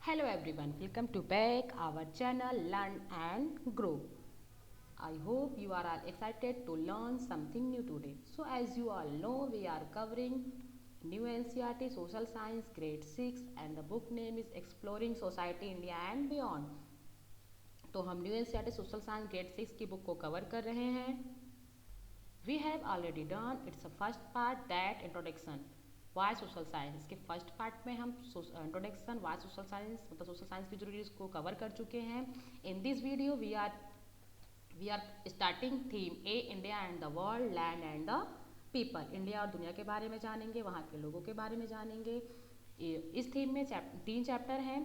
Hello everyone, welcome to back our channel Learn and Grow. I hope you are all excited to learn something new today. So as you all know, we are covering new NCERT Social Science Grade 6 and the book name is Exploring Society India and Beyond. तो हम new NCERT social science grade 6 की book को cover कर रहे हैं. We have already done its first part, that introduction. Why social science, इसके first part में हम इंट्रोडक्शन वाई सोशल साइंस मतलब सोशल साइंस की जरूरी इसको कवर कर चुके हैं. In this video we are starting theme A India and the world, land and the people. India और दुनिया के बारे में जानेंगे, वहाँ के लोगों के बारे में जानेंगे. इस थीम में 3 चैप्टर हैं.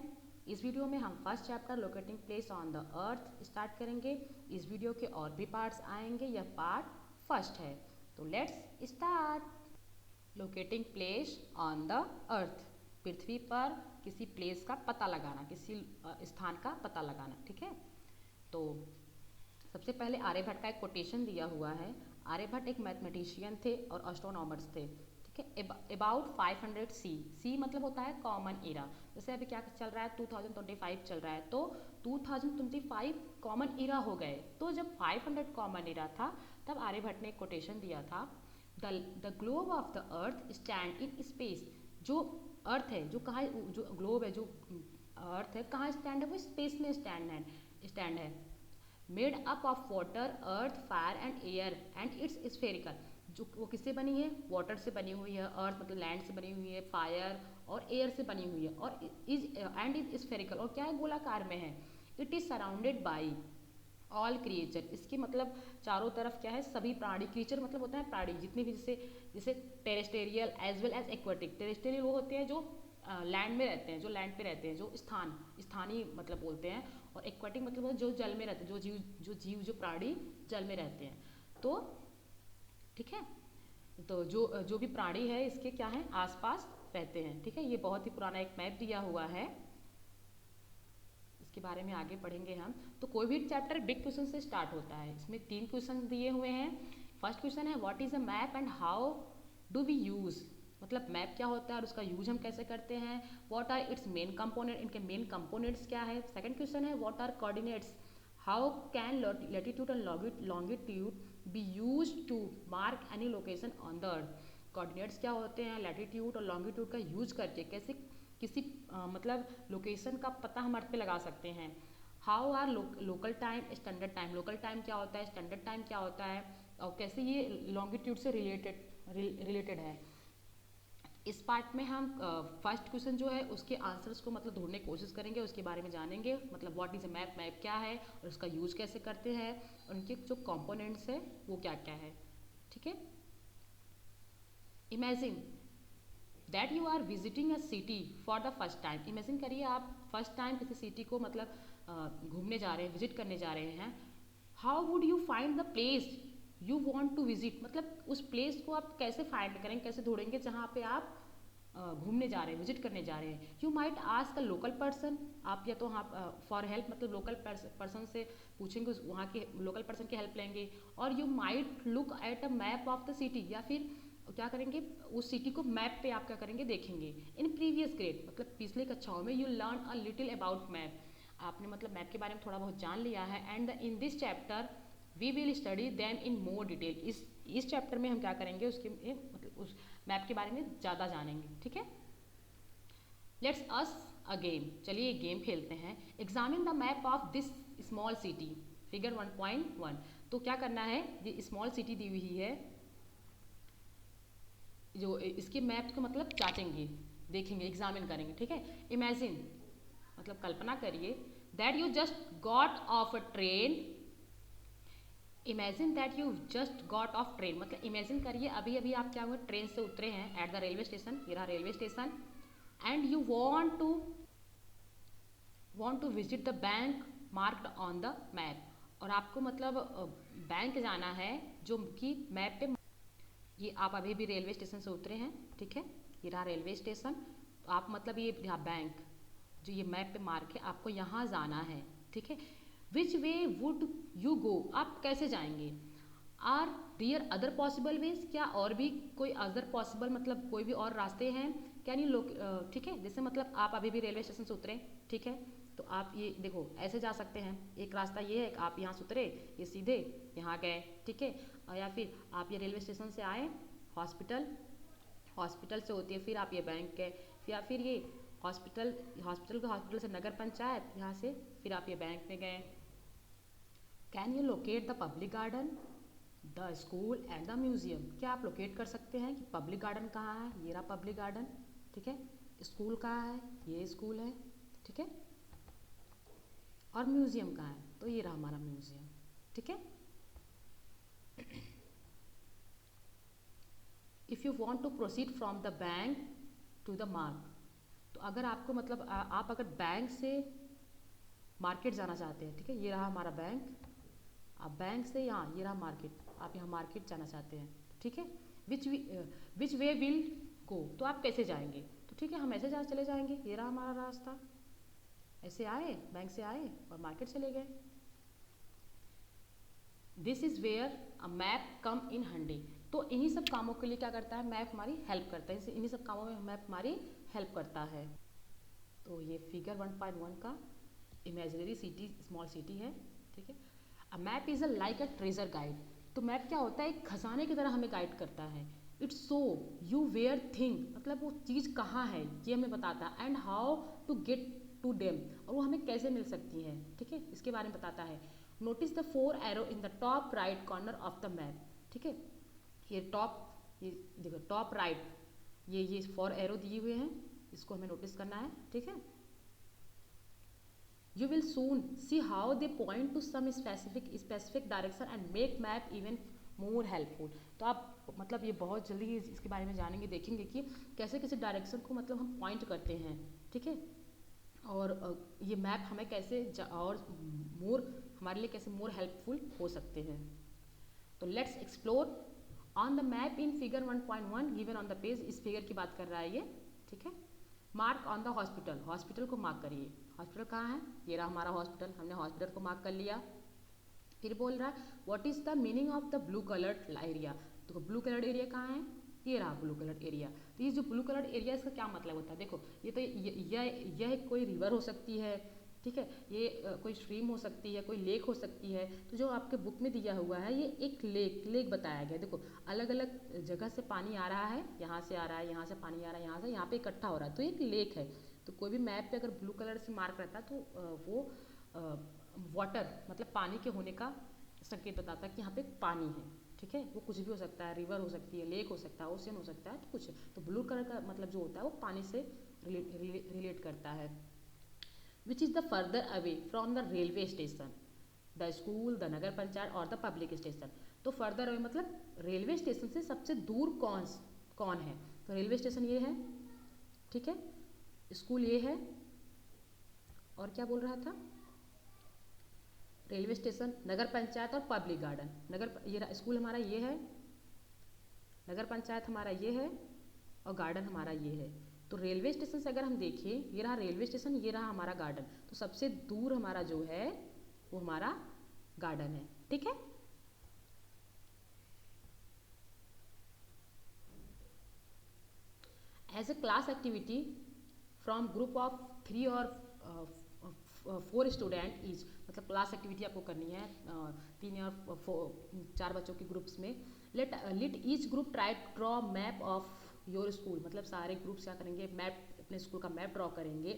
इस वीडियो में हम first chapter locating place on the earth start करेंगे. इस वीडियो के और भी पार्ट्स आएंगे, यह पार्ट फर्स्ट है. तो let's start. Locating place on the earth, पृथ्वी पर किसी प्लेस का पता लगाना, किसी स्थान का पता लगाना. ठीक है, तो सबसे पहले आर्यभट्ट का एक कोटेशन दिया हुआ है. आर्यभट्ट एक मैथमेटिशियन थे और एस्ट्रोनॉमर्स थे. ठीक है, अबाउट 500 सी मतलब होता है कॉमन एरा. जैसे अभी क्या चल रहा है, 2025 चल रहा है, तो 2025 कॉमन एरा हो गए. तो जब 500 कॉमन एरा था तब आर्यभट्ट ने एक कोटेशन दिया था, the globe of the earth stand in space. जो अर्थ है, जो कहाँ, जो ग्लोब है, जो अर्थ है, कहाँ स्टैंड है, वो स्पेस में स्टैंड है. Made up of water, earth, fire and air and it's spherical. जो वो किससे बनी है, वाटर से बनी हुई है, अर्थ मतलब लैंड से बनी हुई है, फायर और एयर से बनी हुई है, और इज स्फेरिकल और क्या है, गोलाकार में है. It is surrounded by all creature. इसके मतलब चारों तरफ क्या है, सभी प्राणी. क्रिएचर मतलब होता है प्राणी, जितने भी, जैसे terrestrial as well as aquatic. Terrestrial वो होते हैं जो लैंड में रहते हैं, जो लैंड पे रहते हैं, जो स्थानीय मतलब बोलते हैं. और एक्वाटिक मतलब जो जल में रहते हैं, जो प्राणी जल में रहते हैं. तो ठीक है, तो जो भी प्राणी है इसके क्या है, आसपास रहते हैं. ठीक है, ये बहुत ही पुराना एक मैप दिया हुआ है, इसके बारे में आगे पढ़ेंगे हम. तो कोई भी चैप्टर बिग क्वेश्चन से स्टार्ट होता है. इसमें 3 क्वेश्चन दिए हुए हैं. फर्स्ट क्वेश्चन है what is a map and how do we use. मतलब मैप क्या होता है और उसका यूज हम कैसे करते हैं. What are its main component, इनके मेन कंपोनेंट्स क्या है. सेकंड क्वेश्चन है what are coordinates, how can latitude and longitude be use to mark any location on the earth. Coordinates क्या होते हैं, लैटिट्यूड और लॉन्गिट्यूड का यूज करके कैसे किसी मतलब लोकेशन का पता हम अर्थ पे लगा सकते हैं. How are local time, standard time. Local time क्या होता है, स्टैंडर्ड टाइम क्या होता है, और कैसे ये लॉन्गिट्यूड से रिलेटेड है. इस पार्ट में हम फर्स्ट क्वेश्चन जो है उसके आंसर्स को मतलब ढूंढने की कोशिश करेंगे, उसके बारे में जानेंगे. मतलब what is a map, map क्या है और उसका यूज कैसे करते हैं, और उनके जो कंपोनेंट्स है वो क्या क्या है. ठीक है, imagine that you are visiting a city for the first time. Imagine करिए आप फर्स्ट टाइम किसी सिटी को मतलब घूमने जा रहे हैं, विजिट करने जा रहे हैं. How would you find the place you want to visit. मतलब उस प्लेस को आप कैसे फाइंड करेंगे, कैसे ढूंढेंगे जहाँ पे आप घूमने जा रहे हैं, विजिट करने जा रहे हैं. You might ask a local person. आप या तो वहाँ फॉर हेल्प मतलब लोकल पर्सन से पूछेंगे, वहाँ के लोकल पर्सन की हेल्प लेंगे. और you might look at a map of the city, या फिर क्या करेंगे, उस सिटी को मैप पे आप क्या करेंगे, देखेंगे. इन प्रीवियस ग्रेड मतलब पिछले कक्षाओं में you learn a little about map. आपने मतलब मैप के बारे में थोड़ा बहुत जान लिया है. And in this chapter we will study them in more detail. इस चैप्टर में हम क्या करेंगे, उसके मतलब उस मैप के बारे में ज़्यादा जानेंगे. ठीक है, लेट्स अस अ गेम. चलिए एक गेम खेलते हैं. Examine the map of this small city, figure 1.1. तो क्या करना है, ये स्मॉल सिटी दी हुई है, जो इसके मैप को मतलब जांचेंगे, देखेंगे, एग्जामिन करेंगे. ठीक है, इमेजिन मतलब कल्पना करिए that you just got of a train. Imagine that you just got off train मतलब इमेजिन करिए अभी अभी आप क्या हुए, ट्रेन से उतरे हैं एट द रेलवे स्टेशन. ये रहा railway station. And you want to visit the bank marked on the map. और आपको मतलब बैंक जाना है जो कि मैप पे. ये आप अभी भी रेलवे स्टेशन से उतरे हैं. ठीक है, ये रहा रेलवे स्टेशन. तो आप मतलब ये यहाँ बैंक जो ये मैप पे मार्क है, आपको यहाँ जाना है. ठीक है, विच वे वुड यू गो, आप कैसे जाएंगे. Are there other possible ways, क्या और भी कोई अदर पॉसिबल मतलब कोई भी और रास्ते हैं. कैन यू लोक, ठीक है, जैसे मतलब आप अभी भी रेलवे स्टेशन से उतरे, ठीक है, तो आप ये देखो ऐसे जा सकते हैं, एक रास्ता ये है, आप यहाँ से उतरे, ये सीधे यहाँ गए, ठीक है, और या फिर आप ये रेलवे स्टेशन से आए, हॉस्पिटल, हॉस्पिटल से होती है फिर आप ये बैंक गए, या फिर ये हॉस्पिटल से नगर पंचायत, यहाँ से फिर आप ये बैंक में गए। Can you locate the public garden, the school and the museum, क्या आप लोकेट कर सकते हैं कि पब्लिक गार्डन कहाँ है, ये रहा पब्लिक गार्डन, ठीक है, स्कूल कहाँ है, ये स्कूल है, ठीक है, और म्यूजियम कहाँ है, तो ये रहा हमारा म्यूजियम, ठीक है। If you want to proceed from the bank to the mark, तो अगर आपको मतलब आप अगर बैंक से मार्केट जाना चाहते हैं, ठीक है, ये रहा हमारा बैंक, आप बैंक से यहाँ, ये रहा मार्केट, आप यहाँ मार्केट जाना चाहते हैं, ठीक है, विच वे विल गो, तो आप कैसे जाएंगे, तो ठीक है, हम ऐसे चले जाएंगे, ये रहा हमारा रास्ता, ऐसे आए, बैंक से आए और मार्केट चले गए। This is where a map come in handy, तो इन्हीं सब कामों के लिए क्या करता है, मैप हमारी हेल्प करता है, इन्हीं सब कामों में मैप हमारी हेल्प करता है। तो ये फिगर 1.1 का इमेजिनरी सिटी, स्मॉल सिटी है, ठीक है। अ map is a like a treasure guide, तो मैप क्या होता है, एक खजाने की तरह हमें गाइड करता है। It's so you where thing, मतलब वो चीज़ कहाँ है ये हमें बताता है, and how to get to them, और वो हमें कैसे मिल सकती हैं, ठीक है, इसके बारे में बताता है। Notice the 4 arrow in the top right corner of the map, ठीक है, ये टॉप, ये देखो टॉप राइट, ये 4 एरो दिए हुए हैं, इसको हमें नोटिस करना है, ठीक है। You will soon see how they point to some specific direction and make map even more helpful, तो आप मतलब ये बहुत जल्दी इसके बारे में जानेंगे, देखेंगे कि कैसे किसी डायरेक्शन को मतलब हम पॉइंट करते हैं, ठीक है, और ये मैप हमें कैसे और मोर हमारे लिए कैसे मोर हेल्पफुल हो सकते हैं। तो let's explore on the map in figure 1.1 given on the page, इस फिगर की बात कर रहा है ये, ठीक है। Mark on the hospital, hospital को मार्क करिए, हॉस्पिटल कहाँ है, ये रहा हमारा हॉस्पिटल, हमने हॉस्पिटल को मार्क कर लिया। फिर बोल रहा है what is the meaning of the blue coloured area, तो ब्लू कलर्ड एरिया कहाँ है, ये रहा ब्लू कलर्ड एरिया। तो ये जो ब्लू कलर्ड एरिया, इसका क्या मतलब होता है, देखो ये तो यह कोई रिवर हो सकती है, ठीक है, ये कोई स्ट्रीम हो सकती है, कोई लेक हो सकती है, तो जो आपके बुक में दिया हुआ है ये एक लेक बताया गया, देखो अलग अलग जगह से पानी आ रहा है, यहाँ से आ रहा है, यहाँ से पानी आ रहा है, यहाँ से यहाँ पे इकट्ठा हो रहा है, तो एक लेक है। तो कोई भी मैप पे अगर ब्लू कलर से मार्क रहता है तो वो वाटर मतलब पानी के होने का संकेत बताता है कि यहाँ पे पानी है, ठीक है, वो कुछ भी हो सकता है, रिवर हो सकती है, लेक हो सकता है, ओशन हो सकता है, तो कुछ, तो ब्लू कलर का मतलब जो होता है वो पानी से रिलेट करता है। Which is the further away from the railway station, the school, the nagar panchayat और द पब्लिक स्टेशन, तो फर्दर अवे मतलब रेलवे स्टेशन से सबसे दूर कौन है, तो रेलवे स्टेशन ये है, ठीक है, स्कूल ये है, और क्या बोल रहा था, रेलवे स्टेशन, नगर पंचायत और पब्लिक गार्डन, ये स्कूल हमारा ये है, नगर पंचायत हमारा ये है, और गार्डन हमारा ये है। तो रेलवे स्टेशन से अगर हम देखें, ये रहा रेलवे स्टेशन, ये रहा हमारा गार्डन, तो सबसे दूर हमारा जो है वो हमारा गार्डन है, ठीक है। As a class activity from group of 3 और 4 स्टूडेंट ईच, मतलब क्लास एक्टिविटी आपको करनी है 3 या 4 बच्चों के ग्रुप्स में। Let each group try draw map of your school, मतलब सारे ग्रुप्स क्या करेंगे, मैप अपने स्कूल का मैप ड्रॉ करेंगे,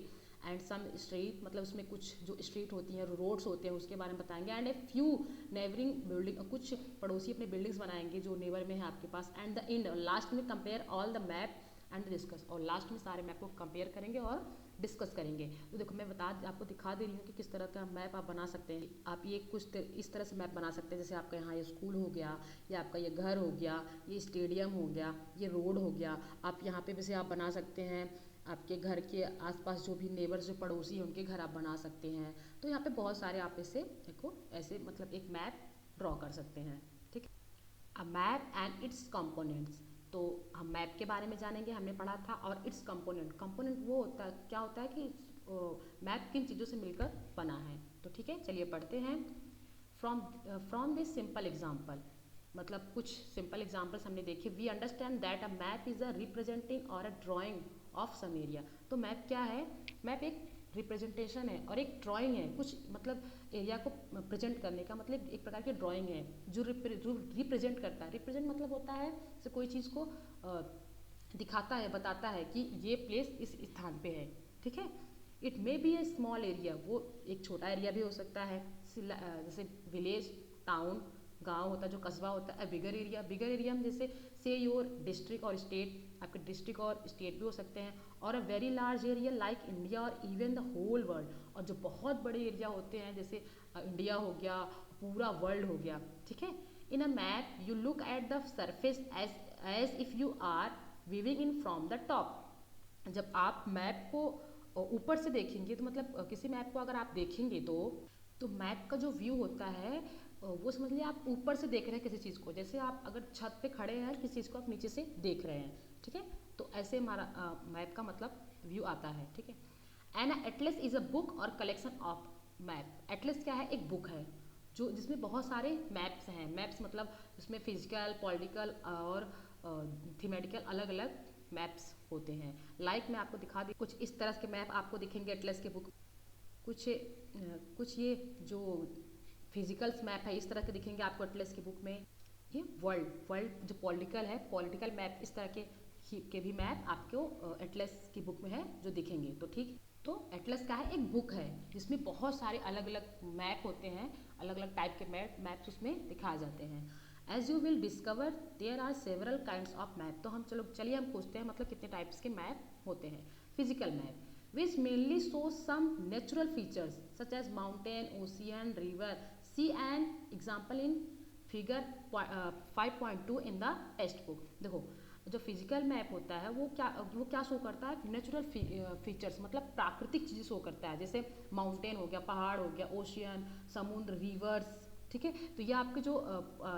एंड सम स्ट्रीट, मतलब उसमें कुछ जो स्ट्रीट होती हैं, रोड्स होते हैं, उसके बारे में बताएंगे, and a few neighbouring building, कुछ पड़ोसी अपने बिल्डिंग्स बनाएंगे जो नेबर में है आपके पास, एंड द एंड लास्ट में compare all the map and discuss, और लास्ट में सारे मैप को कंपेयर करेंगे और डिस्कस करेंगे। तो देखो मैं आपको दिखा दे रही हूँ कि किस तरह का मैप आप बना सकते हैं। आप ये कुछ इस तरह से मैप बना सकते हैं, जैसे आपका यहाँ ये स्कूल हो गया, या आपका ये घर हो गया, ये स्टेडियम हो गया, ये रोड हो गया। आप यहाँ पे वैसे आप बना सकते हैं आपके घर के आसपास जो भी नेबर्स जो पड़ोसी हैं उनके घर आप बना सकते हैं। तो यहाँ पे बहुत सारे आप इसे देखो ऐसे मतलब एक मैप ड्रॉ कर सकते हैं, ठीक है। अ मैप एंड इट्स कंपोनेंट्स, तो हम मैप के बारे में जानेंगे, हमने पढ़ा था, और इट्स कंपोनेंट वो होता है, क्या होता है कि मैप किन चीज़ों से मिलकर बना है। तो ठीक है, चलिए पढ़ते हैं। फ्रॉम दिस सिंपल एग्जाम्पल, मतलब कुछ सिंपल एग्जाम्पल्स हमने देखे। We understand that a map is a representing or a drawing of some area. तो मैप क्या है? मैप एक रिप्रेजेंटेशन है और एक ड्राइंग है, कुछ मतलब एरिया को प्रेजेंट करने का मतलब एक प्रकार की ड्राइंग है जो रिप्रेजेंट करता है। रिप्रेजेंट मतलब होता है जैसे कोई चीज़ को दिखाता है, बताता है कि ये प्लेस इस स्थान पे है, ठीक है। It may be A small area, वो एक छोटा एरिया भी हो सकता है, जैसे विलेज, टाउन, गांव होता है, जो कस्बा होता है। बिगर एरिया, बिगर एरिया में जैसे से योर डिस्ट्रिक्ट और स्टेट, आपके डिस्ट्रिक्ट और स्टेट भी हो सकते हैं। और a very large area like India और इवन द होल वर्ल्ड, और जो बहुत बड़े एरिया होते हैं जैसे इंडिया हो गया, पूरा वर्ल्ड हो गया, ठीक है। In a map you look at the surface as if you are viewing in from the top. जब आप मैप को ऊपर से देखेंगे तो मतलब किसी मैप को अगर आप देखेंगे तो मैप का जो व्यू होता है वो समझ लिया आप ऊपर से देख रहे हैं किसी चीज़ को, जैसे आप अगर छत पे खड़े हैं किसी चीज़ को आप नीचे से देख रहे हैं, ठीक है। तो ऐसे हमारा मैप का मतलब व्यू आता है, ठीक है। An atlas is a book or collection of map. Atlas क्या है? एक बुक है जो जिसमें बहुत सारे मैप्स हैं। मैप्स मतलब उसमें फिजिकल, पॉलिटिकल और थीमेटिकल अलग अलग मैप्स होते हैं। मैं आपको दिखा दी कुछ इस तरह के मैप आपको दिखेंगे एटलस के बुक। कुछ ये जो फिजिकल्स मैप है इस तरह के दिखेंगे आपको एटलस की बुक में। ये वर्ल्ड जो पॉलिटिकल है, पॉलिटिकल मैप इस तरह के भी मैप आपको एटलस की बुक में है जो दिखेंगे। तो ठीक, तो एटलस का है एक बुक है जिसमें बहुत सारे अलग अलग मैप होते हैं, अलग अलग टाइप के मैप्स उसमें दिखाए जाते हैं। As you will discover there are several kinds of map. तो हम चलिए हम पूछते हैं मतलब कितने टाइप्स के मैप होते हैं। Physical map which mainly show some natural features such as mountain, ocean, river, sea and example in figure 5.2 in the text book. देखो जो फिजिकल मैप होता है वो क्या शो करता है? नेचुरल फीचर्स मतलब प्राकृतिक चीज़ें शो करता है, जैसे माउंटेन हो गया, पहाड़ हो गया, ओशियन, समुद्र, रिवर्स, ठीक है। तो ये आपके जो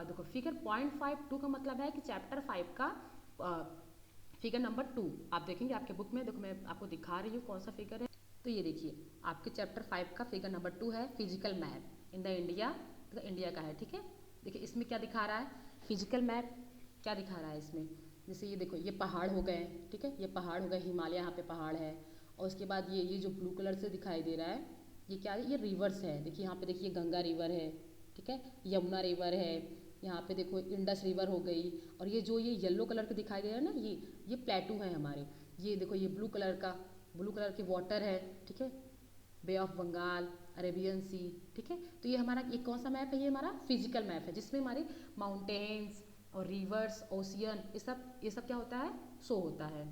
देखो फिगर 0.52 का मतलब है कि चैप्टर 5 का फिगर नंबर 2 आप देखेंगे आपके बुक में। देखो मैं आपको दिखा रही हूँ कौन सा फिगर है। तो ये देखिए आपके चैप्टर 5 का फिगर नंबर 2 है physical map in the India. तो इंडिया का है, ठीक है। देखिए इसमें क्या दिखा रहा है? फिजिकल मैप क्या दिखा रहा है इसमें? जैसे ये देखो ये पहाड़ हो गए, ठीक है, ये पहाड़ हो गए, हिमालय यहाँ पे पहाड़ है। और उसके बाद ये जो ब्लू कलर से दिखाई दे रहा है ये क्या है? ये रिवर्स है। देखिए यहाँ पे देखिए गंगा रिवर है, ठीक है, यमुना रिवर है, यहाँ पे देखो इंडस रिवर हो गई। और ये जो ये येलो कलर के दिखाई दे रहा है ना, ये प्लेटू है हमारे। ये देखो ये ब्लू कलर के वाटर है, ठीक है, बे ऑफ बंगाल, अरेबियन सी, ठीक है। तो ये हमारा ये कौन सा मैप है? ये हमारा फिजिकल मैप है जिसमें हमारे माउंटेन्स और रिवर्स, ओशियन ये सब क्या होता है? शो होता है।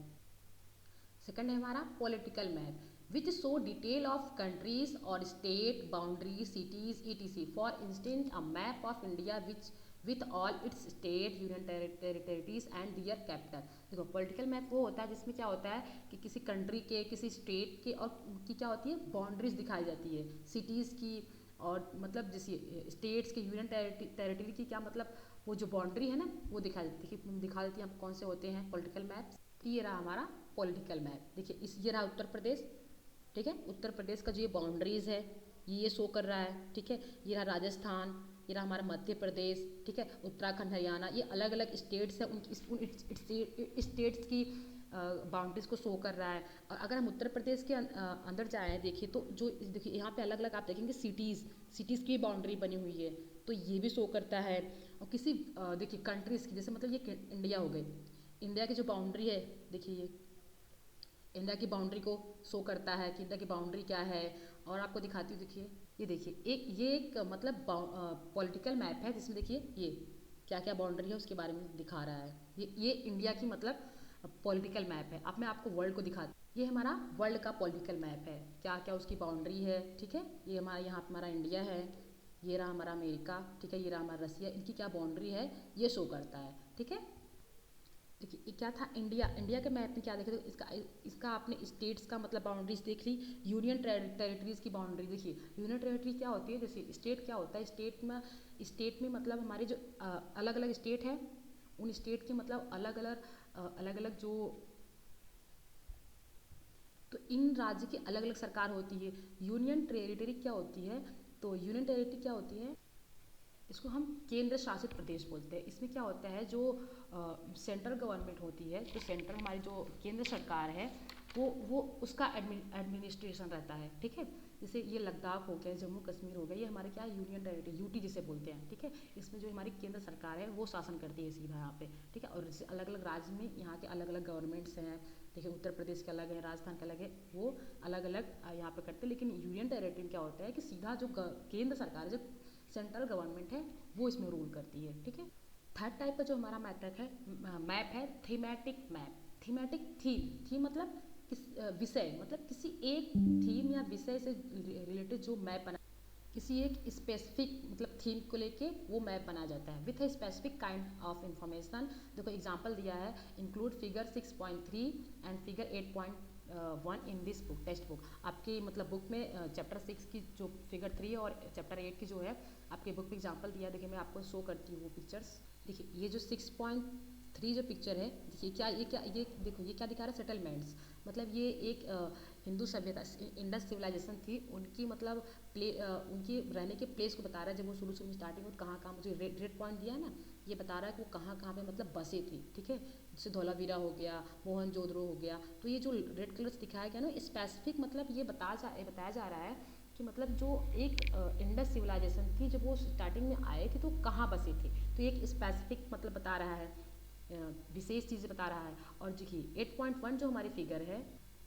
सेकंड है हमारा political map which show detail of countries और state boundaries, cities etc। For instance a map of India which with all its state, union territories and their capital. देखो पॉलिटिकल मैप वो होता है जिसमें क्या होता है कि किसी कंट्री के, किसी स्टेट के और उनकी क्या होती है? बाउंड्रीज दिखाई जाती है, सिटीज़ की, और मतलब जैसे स्टेट्स के, यूनियन टेरिटरी की क्या मतलब वो जो बाउंड्री है ना वो दिखा देती है आपको कौन से होते हैं पॉलिटिकल मैप्स। ये रहा हमारा पॉलिटिकल मैप। देखिए ये रहा उत्तर प्रदेश, ठीक है, उत्तर प्रदेश का जो ये बाउंड्रीज है ये शो कर रहा है, ठीक है। ये रहा राजस्थान, ये रहा हमारा मध्य प्रदेश, ठीक है, उत्तराखंड, हरियाणा, ये अलग अलग स्टेट्स हैं, उनकी स्टेट्स की बाउंड्रीज को शो कर रहा है। और अगर हम उत्तर प्रदेश के अंदर जाएँ देखिए तो जो देखिए यहाँ पे अलग अलग आप देखेंगे सिटीज़ की बाउंड्री बनी हुई है, तो ये भी शो करता है। और किसी देखिए कंट्रीज़ की, जैसे मतलब ये इंडिया हो गई, इंडिया की जो बाउंड्री है देखिए ये इंडिया की बाउंड्री को शो करता है कि इंडिया की बाउंड्री क्या है। और आपको दिखाती हूँ, देखिए ये देखिए ये एक मतलब पॉलिटिकल मैप है जिसमें देखिए ये क्या क्या बाउंड्री है उसके बारे में दिखा रहा है। ये इंडिया की मतलब पॉलिटिकल मैप है। अब मैं आपको वर्ल्ड को दिखाती, ये हमारा वर्ल्ड का पॉलिटिकल मैप है, क्या क्या उसकी बाउंड्री है, ठीक है। ये हमारा यहाँ पे हमारा इंडिया है, ये रहा हमारा अमेरिका, ठीक है, ये रहा हमारा रसिया, इनकी क्या बाउंड्री है ये शो करता है, ठीक है। देखिए ये क्या था? इंडिया के मैप में क्या देखे तो इसका आपने स्टेट्स का मतलब बाउंड्रीज देख ली। यूनियन टेरिटरीज की बाउंड्री देखिए, यूनियन टेरिटरी क्या होती है? जैसे स्टेट क्या होता है? स्टेट में मतलब हमारे जो अलग अलग स्टेट है उन स्टेट के मतलब अलग अलग जो, तो इन राज्य की अलग अलग सरकार होती है। यूनियन टेरिटरी क्या होती है? तो यूनियन टेरिटरी क्या होती है? इसको हम केंद्र शासित प्रदेश बोलते हैं। इसमें क्या होता है जो सेंट्रल गवर्नमेंट होती है, तो सेंट्रल हमारी जो केंद्र सरकार है वो उसका एडमिनिस्ट्रेशन रहता है, ठीक है। जैसे ये लद्दाख हो गया, जम्मू कश्मीर हो गया, ये हमारे क्या यूनियन टेरिटरी यूटी जिसे बोलते हैं, ठीक है। इसमें जो हमारी केंद्र सरकार है वो शासन करती है सीधा यहाँ पे, ठीक है। और जैसे अलग अलग राज्य में यहाँ के अलग अलग गवर्नमेंट्स हैं, देखिए उत्तर प्रदेश के अलग है, राजस्थान के अलग है, वो अलग अलग यहाँ पे करते हैं। लेकिन यूनियन टेरिटरी में क्या होता है कि सीधा जो केंद्र सरकार है, जो सेंट्रल गवर्नमेंट है, वो इसमें रूल करती है, ठीक है। थर्ड टाइप का जो हमारा मैप है थीमेटिक मैप। थीमेटिक थीम मतलब किस विषय, मतलब किसी एक थीम या विषय से रिलेटेड जो मैप बना, किसी एक स्पेसिफिक मतलब थीम को लेके वो मैप बनाया जाता है with a specific kind of information. देखो एग्जांपल दिया है, include figure 6.3 and figure 8.1 in this book, text book. आपकी मतलब बुक में चैप्टर 6 की जो फिगर 3 और चैप्टर 8 की जो है आपके बुक में एग्जांपल दिया है। देखिए मैं आपको शो करती हूँ वो पिक्चर्स। देखिए ये जो 6.3 जो पिक्चर है, देखिए क्या ये देखो ये क्या दिखा रहा है, सेटलमेंट्स। मतलब ये एक हिंदू सभ्यता इंडस सिविलाइजेशन थी, उनकी मतलब उनकी रहने के प्लेस को बता रहा है। जब वो शुरू में स्टार्टिंग में कहाँ कहाँ मुझे रेड पॉइंट दिया ना, ये बता रहा है कि वो कहाँ कहाँ पे मतलब बसे थी, ठीक है। जैसे धौलावीरा हो गया, मोहनजोदड़ो हो गया। तो ये जो रेड कलर से दिखाया गया ना, स्पेसिफिक मतलब ये बताया जा रहा है कि मतलब जो एक इंडस सिविलाइजेशन थी, जब वो स्टार्टिंग में आए थे तो कहाँ बसे थे। तो एक स्पेसिफिक मतलब बता रहा है, विशेष चीज़ बता रहा है। और देखिए 8.1 जो हमारी फिगर है,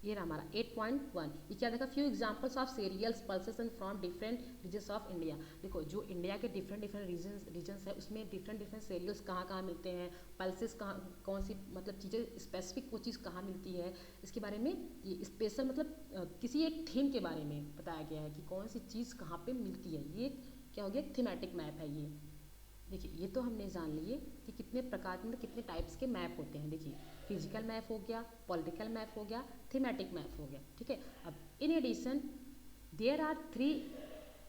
ये रहा हमारा 8.1। ये क्या देखा, few examples of serials pulsation from different regions of India. देखो जो इंडिया के डिफरेंट रीजन्स है, उसमें डिफरेंट सीरियल्स कहाँ कहाँ मिलते हैं, पल्सेस कहाँ कौन सी मतलब चीज़ें स्पेसिफिक वो चीज़ कहाँ मिलती है, इसके बारे में ये स्पेशल मतलब किसी एक थीम के बारे में बताया गया है कि कौन सी चीज़ कहाँ पे मिलती है। ये क्या हो गया, थीमेटिक मैप है ये। देखिए ये तो हमने जान लिए कि कितने प्रकार के, कितने टाइप्स के मैप होते हैं। देखिए फिजिकल मैप हो गया, पॉलिटिकल मैप हो गया, थीमेटिक मैप हो गया, ठीक है। अब in addition there are 3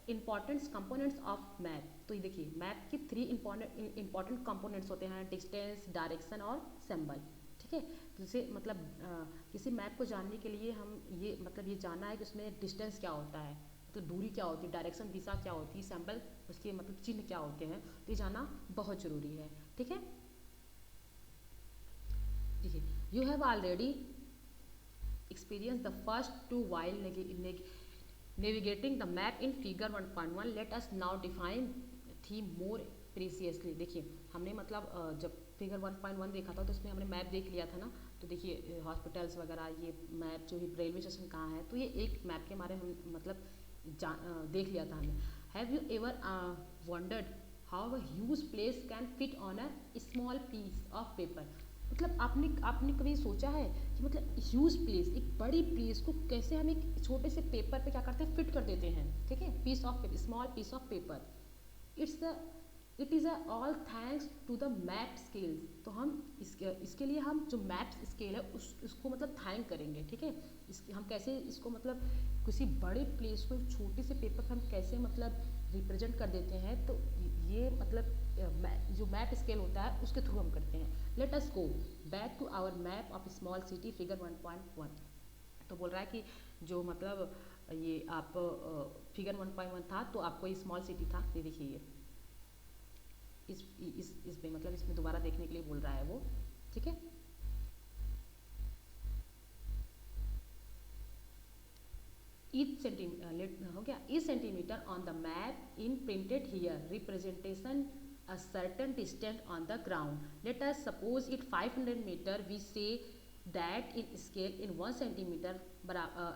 important components of map. तो ये देखिए मैप के 3 इंपॉर्टेंट कंपोनेंट्स होते हैं, डिस्टेंस, डायरेक्शन और सिंबल, ठीक है। तो जैसे मतलब किसी मैप को जानने के लिए हम ये मतलब ये जानना है कि उसमें डिस्टेंस क्या होता है, मतलब दूरी क्या होती है, डायरेक्शन दिशा क्या होती है, सिंबल उसके मतलब चिन्ह क्या होते हैं, तो ये जानना बहुत ज़रूरी है, ठीक है। देखिए you have already experience the first two while navigating the map in figure 1.1। Let us now define them more precisely. देखिए हमने मतलब जब फिगर 1.1 देखा था तो उसमें हमने मैप देख लिया था ना। तो देखिए हॉस्पिटल्स वगैरह, ये मैप जो है रेलवे स्टेशन कहाँ है, तो ये एक मैप के हमारे हम मतलब देख लिया था हमने। Have you ever wondered how a huge place can fit on a small piece of paper. मतलब आपने कभी सोचा है कि मतलब ह्यूज प्लेस, एक बड़ी प्लेस को कैसे हम एक छोटे से पेपर पे क्या करते हैं, फिट कर देते हैं, ठीक है। Piece of paper, small piece of paper. It's the it is all thanks to the map scales. तो हम इसके लिए हम जो मैप स्केल है उसको मतलब थैंक करेंगे, ठीक है। हम कैसे इसको मतलब किसी बड़े प्लेस को छोटे से पेपर पर हम कैसे मतलब रिप्रेजेंट कर देते हैं, तो ये मतलब जो मैप स्केल होता है उसके थ्रू हम करते हैं। Let us go back to our map of small city figure 1.1। तो बोल रहा है कि जो मतलब ये आप फिगर 1.1 था तो आपको ये स्मॉल सिटी था, ये देखिए ये इसमें मतलब इसमें दोबारा देखने के लिए बोल रहा है वो, ठीक है। each centimeter हो गया, each centimeter on the map in printed here representation a certain distance on the ground. Let us suppose it 500 meter. We say that in scale in 1 centimeter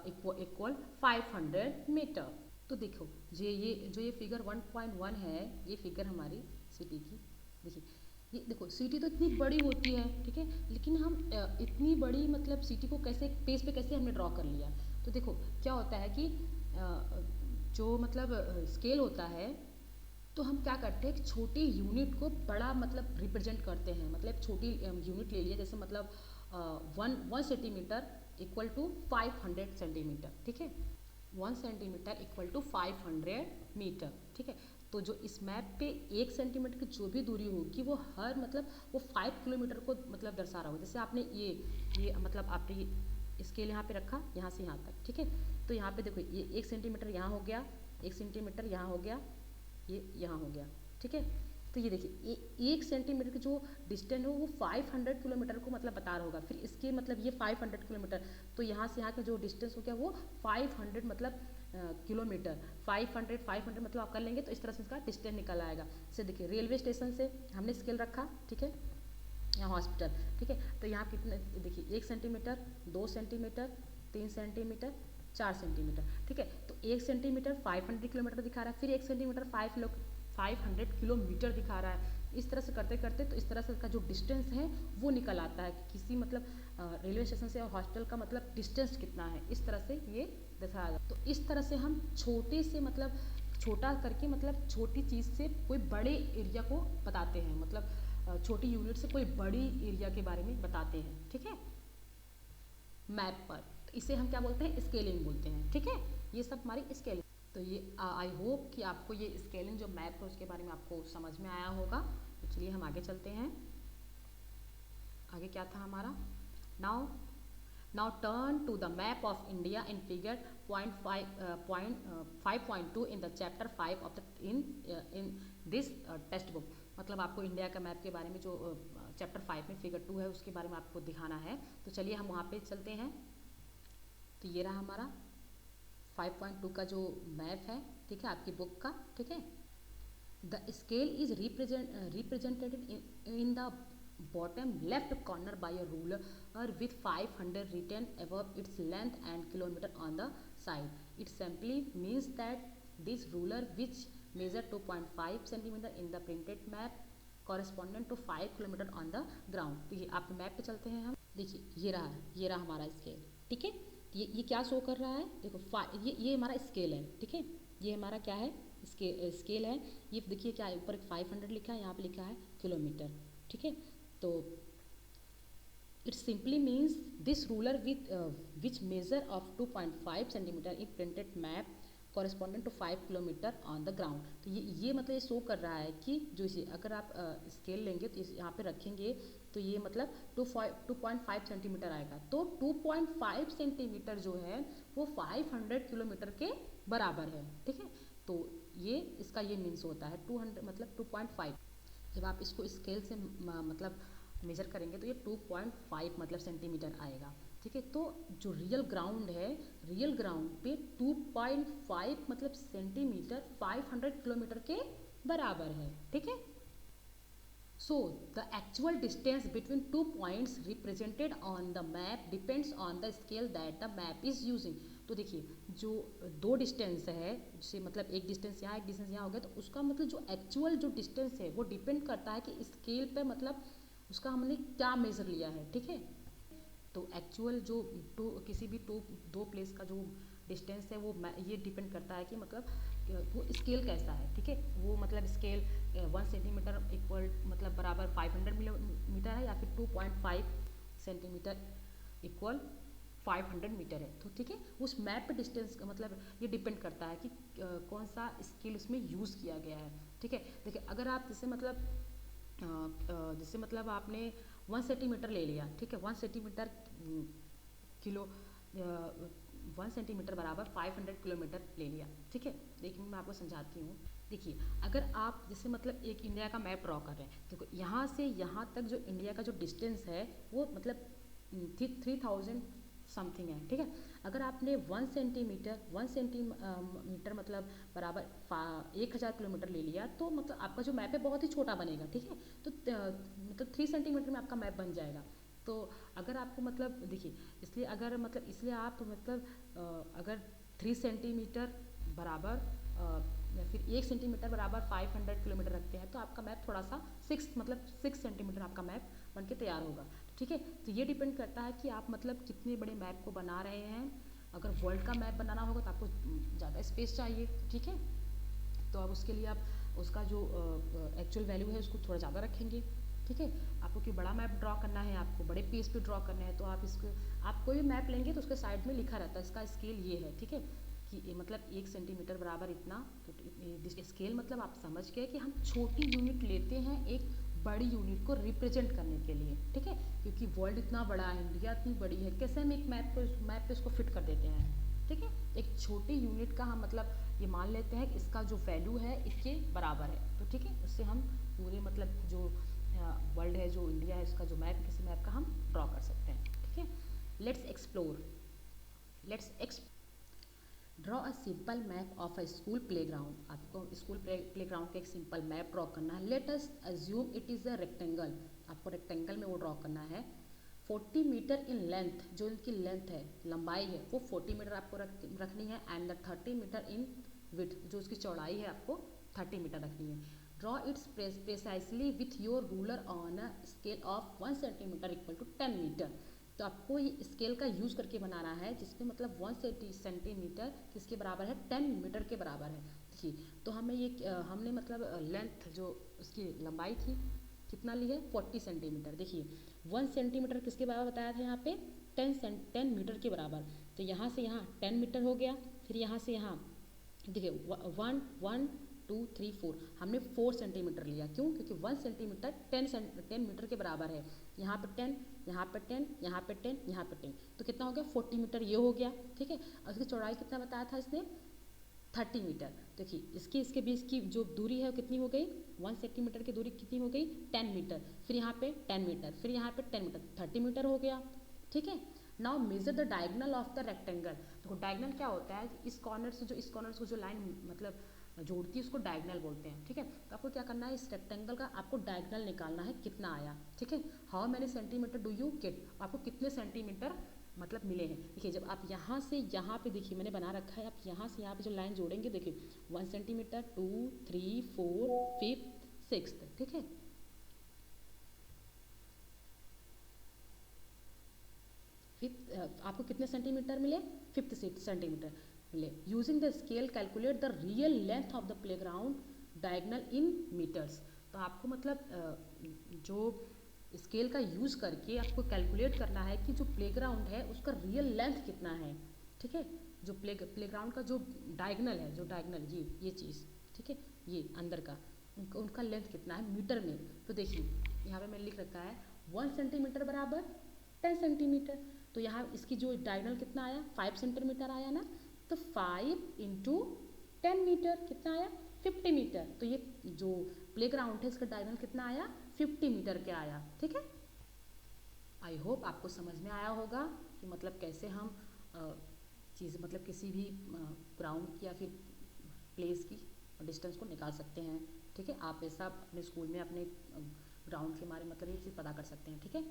equal 500 meter. तो देखो ये figure 1.1 है, ये figure हमारी city की। देखिए ये देखो सिटी तो इतनी बड़ी होती है, ठीक है, लेकिन हम इतनी बड़ी मतलब सिटी को कैसे पेज पे कैसे हमने ड्रॉ कर लिया। तो देखो क्या होता है कि जो मतलब स्केल होता है, तो हम क्या करते हैं, एक छोटी यूनिट को बड़ा मतलब रिप्रेजेंट करते हैं। मतलब छोटी यूनिट ले लिया, जैसे मतलब 1 सेंटीमीटर इक्वल टू 500 सेंटीमीटर, ठीक है। 1 सेंटीमीटर इक्वल टू 500 मीटर, ठीक है। तो जो इस मैप पे 1 सेंटीमीटर की जो भी दूरी होगी वो हर मतलब वो 5 किलोमीटर को मतलब दर्शा रहा होगा। जैसे आपने ये मतलब आपने स्केल यहाँ पे रखा, यहाँ से यहाँ तक, ठीक है। तो यहाँ पे देखो ये 1 सेंटीमीटर यहाँ हो गया, 1 सेंटीमीटर यहाँ हो गया, ये यहाँ हो गया, ठीक है। तो ये देखिए 1 सेंटीमीटर की जो डिस्टेंस हो वो 500 किलोमीटर को मतलब बता रहा होगा। फिर इसके मतलब ये 500 किलोमीटर, तो यहाँ से यहाँ का जो डिस्टेंस हो गया वो 500 मतलब किलोमीटर। 500 मतलब आप कर लेंगे तो इस तरह से इसका डिस्टेंस निकल आएगा। जैसे देखिए रेलवे स्टेशन से हमने स्केल रखा, ठीक है, यहाँ हॉस्पिटल, ठीक है, तो यहाँ कितने देखिए 1 सेंटीमीटर, 2 सेंटीमीटर, 3 सेंटीमीटर, 4 सेंटीमीटर, ठीक है। तो 1 सेंटीमीटर 500 किलोमीटर दिखा रहा है, फिर 1 सेंटीमीटर 500 किलोमीटर दिखा रहा है। इस तरह से करते करते तो इस तरह से का जो डिस्टेंस है वो निकल आता है कि किसी मतलब रेलवे स्टेशन से और हॉस्पिटल का मतलब डिस्टेंस कितना है, इस तरह से ये दिखाया। तो इस तरह से हम छोटे से मतलब छोटा करके मतलब छोटी चीज़ से कोई बड़े एरिया को बताते हैं, मतलब छोटी यूनिट से कोई बड़ी एरिया के बारे में बताते हैं, ठीक है, मैप पर। तो इसे हम क्या बोलते हैं, स्केलिंग बोलते हैं, ठीक है। ये सब हमारी स्केलिंग। तो ये आई होप कि आपको ये स्केलिंग जो मैप है उसके बारे में आपको समझ में आया होगा। तो चलिए हम आगे चलते हैं। आगे क्या था हमारा, now turn to the map of India in figure 5.2 in the chapter 5 of the in this text book. मतलब आपको इंडिया का मैप के बारे में जो चैप्टर 5 में फिगर 2 है उसके बारे में आपको दिखाना है। तो चलिए हम वहाँ पे चलते हैं। तो ये रहा हमारा 5.2 का जो मैप है, ठीक है, आपकी बुक का, ठीक है। The scale is represented in the bottom left corner by a ruler with 500 written above its length and kilometer on the side. It simply means that this ruler which measure 2.5 centimeter in the printed map corresponding to 5 kilometer on the ground। देखिए आप map पे चलते हैं हम, देखिए ये रहा हमारा स्केल, ठीक है। ये क्या शो कर रहा है, देखो ये हमारा स्केल है, ठीक है, ये हमारा क्या है, स्केल है। ये देखिए क्या है, ऊपर 500 लिखा है, यहाँ पे लिखा है किलोमीटर, ठीक है। तो it simply means this ruler with which measure of 2.5 centimeter in printed map corresponding to 5 kilometer on the ground। तो ये मतलब ये शो कर रहा है कि जो इसे अगर आप स्केल लेंगे तो इस यहाँ पे रखेंगे तो ये मतलब 2.5 सेंटीमीटर आएगा। तो 2.5 सेंटीमीटर जो है वो 500 किलोमीटर के बराबर है, ठीक है। तो ये इसका ये मीन्स होता है 200 मतलब 2.5। जब आप इसको स्केल से मतलब मेजर करेंगे तो ये 2.5 मतलब सेंटीमीटर आएगा, ठीक है। तो जो रियल ग्राउंड है, रियल ग्राउंड पे 2.5 मतलब सेंटीमीटर 500 किलोमीटर के बराबर है, ठीक है। So the actual distance between 2 points represented on the map depends on the scale that the map is using. तो देखिए जो दो डिस्टेंस है, जैसे मतलब एक डिस्टेंस यहाँ एक डिस्टेंस यहाँ हो गया, तो उसका मतलब जो एक्चुअल जो डिस्टेंस है वो डिपेंड करता है कि स्केल पे मतलब उसका हमने क्या मेज़र लिया है, ठीक है। तो एक्चुअल जो किसी भी दो प्लेस का जो डिस्टेंस है वो ये डिपेंड करता है कि मतलब वो स्केल कैसा है, ठीक है। वो मतलब स्केल 1 सेंटीमीटर इक्वल मतलब बराबर 500 मिलीमीटर है या फिर 2.5 सेंटीमीटर इक्वल 500 मीटर है। तो ठीक है, उस मैप पे डिस्टेंस का मतलब ये डिपेंड करता है कि कौन सा स्केल उसमें यूज़ किया गया है, ठीक है। देखिए अगर आप जैसे मतलब आपने 1 सेंटीमीटर ले लिया, ठीक है, 1 सेंटीमीटर किलो 1 सेंटीमीटर बराबर 500 किलोमीटर ले लिया, ठीक है। देखिए मैं आपको समझाती हूँ। देखिए अगर आप जैसे मतलब एक इंडिया का मैप ड्रॉ कर रहे हैं, देखो यहाँ से यहाँ तक जो इंडिया का जो डिस्टेंस है वो मतलब 3000 समथिंग है, ठीक है। अगर आपने 1 सेंटीमीटर मतलब बराबर 1000 किलोमीटर ले लिया तो मतलब आपका जो मैप है बहुत ही छोटा बनेगा, ठीक है। तो मतलब 3 सेंटीमीटर में आपका मैप बन जाएगा। तो अगर आपको मतलब देखिए इसलिए अगर मतलब इसलिए आप मतलब अगर 3 सेंटीमीटर बराबर या फिर 1 सेंटीमीटर बराबर 500 किलोमीटर रखते हैं तो आपका मैप थोड़ा सा 6 सेंटीमीटर आपका मैप बन के तैयार होगा, ठीक है। तो ये डिपेंड करता है कि आप मतलब कितने बड़े मैप को बना रहे हैं। अगर वर्ल्ड का मैप बनाना होगा तो आपको ज़्यादा स्पेस चाहिए, ठीक है। तो अब उसके लिए आप उसका जो एक्चुअल वैल्यू है उसको थोड़ा ज़्यादा रखेंगे, ठीक है। आपको कोई बड़ा मैप ड्रॉ करना है, आपको बड़े पेज पे ड्रॉ करना है तो आप कोई भी मैप लेंगे तो उसके साइड में लिखा रहता है इसका स्केल ये है, ठीक है, कि मतलब 1 सेंटीमीटर बराबर इतना। तो स्केल मतलब आप समझ गए कि हम छोटी यूनिट लेते हैं एक बड़ी यूनिट को रिप्रेजेंट करने के लिए, ठीक है। क्योंकि वर्ल्ड इतना बड़ा है, इंडिया इतनी बड़ी है, कैसे हम एक मैप पे इसको फिट कर देते हैं, ठीक है। एक छोटी यूनिट का हम मतलब ये मान लेते हैं कि इसका जो वैल्यू है इसके बराबर है, तो ठीक है, उससे हम पूरे मतलब जो वर्ल्ड है, जो इंडिया है, उसका जो मैप, किसी मैप का हम ड्रॉ कर सकते हैं। ठीक है, let's explore, let's draw a simple map of a school playground. आपको स्कूल प्लेग्राउंड का एक सिंपल मैप ड्रॉ करना है। Let us assume it is a rectangle, आपको रेक्टेंगल में वो ड्रॉ करना है। 40 मीटर इन लेंथ, जो इनकी लेंथ है, लंबाई है, वो 40 मीटर आपको रखनी है। And the 30 metre in width, जो उसकी चौड़ाई है, आपको 30 मीटर रखनी है। Draw its precisely with your ruler on a scale of 1 centimetre equal to 10 metre. तो आपको ये स्केल का यूज़ करके बनाना है, जिसमें मतलब 1 सेंटीमीटर किसके बराबर है, 10 मीटर के बराबर है। देखिए, तो हमें ये हमने मतलब लेंथ जो उसकी लंबाई थी कितना ली है, 40 सेंटीमीटर। देखिए 1 सेंटीमीटर किसके बराबर बताया था यहाँ पे, 10 मीटर के बराबर। तो यहाँ से यहाँ 10 मीटर हो गया। फिर यहाँ से यहाँ देखिए 1 2 3 4, हमने 4 सेंटीमीटर लिया। क्यों? क्योंकि 1 सेंटीमीटर 10 मीटर के बराबर है। यहाँ पे 10, यहाँ पे 10, यहाँ पे 10, यहाँ पे 10, तो कितना हो गया, 40 मीटर ये हो गया। ठीक है, और इसकी चौड़ाई कितना बताया था इसने, 30 मीटर। देखिए इसके बीच की जो दूरी है वो कितनी हो गई, 1 सेंटीमीटर की दूरी कितनी हो गई, 10 मीटर। फिर यहाँ पे 10 मीटर, फिर यहाँ पे 10 मीटर, 30 मीटर हो गया। ठीक है, now measure the diagonal of the rectangle. देखो डायगोनल क्या होता है, इस कॉर्नर से जो इस कॉर्नर से जो लाइन मतलब जोड़ती है उसको डायगोनल बोलते हैं। ठीक है, तो आपको क्या करना है, इस रेक्टेंगल का आपको डायगोनल निकालना है, कितना आया। ठीक है, how many centimetre do you get, आपको कितने सेंटीमीटर मतलब मिले हैं। देखिए जब आप यहाँ से यहाँ पे, देखिए मैंने बना रखा है, आप यहाँ से यहाँ पे जो लाइन जोड़ेंगे, देखिए 1 सेंटीमीटर, 2 3 4 5 6। ठीक है, फिफ्थ आपको कितने सेंटीमीटर मिले, 5 सेंटीमीटर मिले। Using the scale calculate the real length of the playground diagonal in metres. तो आपको मतलब जो स्केल का यूज़ करके आपको कैलकुलेट करना है कि जो प्लेग्राउंड है उसका रियल लेंथ कितना है। ठीक है, जो प्लेग्राउंड का जो डायगोनल है, जो डायगोनल ये चीज़, ठीक है, ये अंदर का उनका लेंथ कितना है मीटर में। तो देखिए यहाँ पे मैंने लिख रखा है 1 सेंटीमीटर बराबर 10 सेंटीमीटर। तो यहाँ इसकी जो डायगोनल कितना आया, 5 सेंटीमीटर आया ना। तो 5 इंटू 10 मीटर कितना आया, 50 मीटर। तो ये जो प्लेग्राउंड है इसका डायगोनल कितना आया, 50 मीटर के आया। ठीक है, आई होप आपको समझ में आया होगा कि मतलब कैसे हम चीज़ मतलब किसी भी ग्राउंड की या फिर प्लेस की डिस्टेंस को निकाल सकते हैं। ठीक है, आप ऐसा अपने स्कूल में अपने ग्राउंड के बारे में मतलब ये चीज़ पता कर सकते हैं। ठीक है,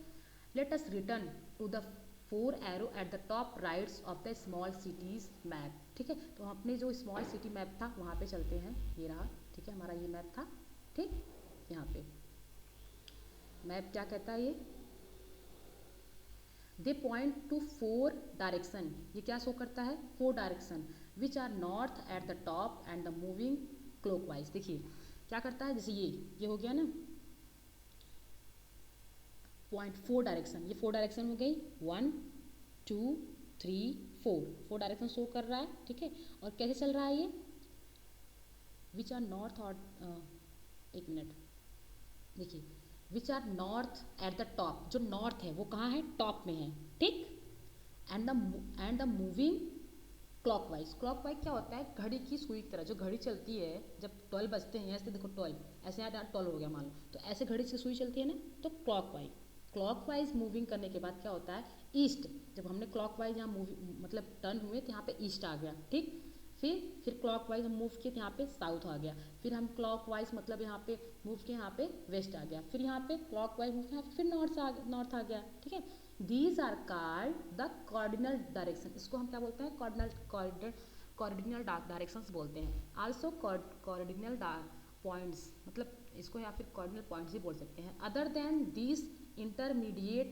let us return to the 4 arrow at the top rights of the small cities map. ठीक है, तो हम अपने जो स्मॉल सिटी मैप था वहाँ पे चलते हैं। ये रहा, ठीक है, हमारा ये मैप था। ठीक, यहाँ पे मैप क्या कहता है, ये दे पॉइंट टू 4 डायरेक्शन, ये क्या शो करता है, 4 direction which are north at the top and the moving clockwise. देखिए क्या करता है, जैसे ये हो गया ना पॉइंट 4 डायरेक्शन, ये 4 डायरेक्शन हो गई, 1 2 3 4 डायरेक्शन शो कर रहा है। ठीक है, और कैसे चल रहा है ये, विच आर नॉर्थ और एक मिनट, देखिए which are north at the top, जो नॉर्थ है वो कहाँ है, टॉप में है। ठीक, and the moving clockwise. Clockwise क्या होता है, घड़ी की सुई की तरह, जो घड़ी चलती है जब 12 बजते हैं, ऐसे देखो 12, ऐसे यहाँ 12 हो गया मान लो, तो ऐसे घड़ी से सुई चलती है ना, तो क्लॉकवाइज मूविंग करने के बाद क्या होता है, ईस्ट, जब हमने क्लॉकवाइज यहाँ मूव मतलब टर्न हुए तो यहाँ पे ईस्ट आ गया। ठीक, फिर क्लॉकवाइज हम मूव किए तो यहाँ पे साउथ आ गया, फिर हम क्लॉकवाइज मतलब यहाँ पे मूव किए, यहाँ पे वेस्ट आ गया, फिर यहाँ पे क्लॉकवाइज मूव किया, फिर नॉर्थ आ गया। ठीक है, these are called the cardinal direction, इसको हम क्या बोलते हैं, कार्डिनल डायरेक्शंस बोलते हैं। आल्सो कार्डिनल पॉइंट्स, मतलब इसको या फिर कार्डिनल पॉइंट्स ही बोल सकते हैं। Other than these intermediate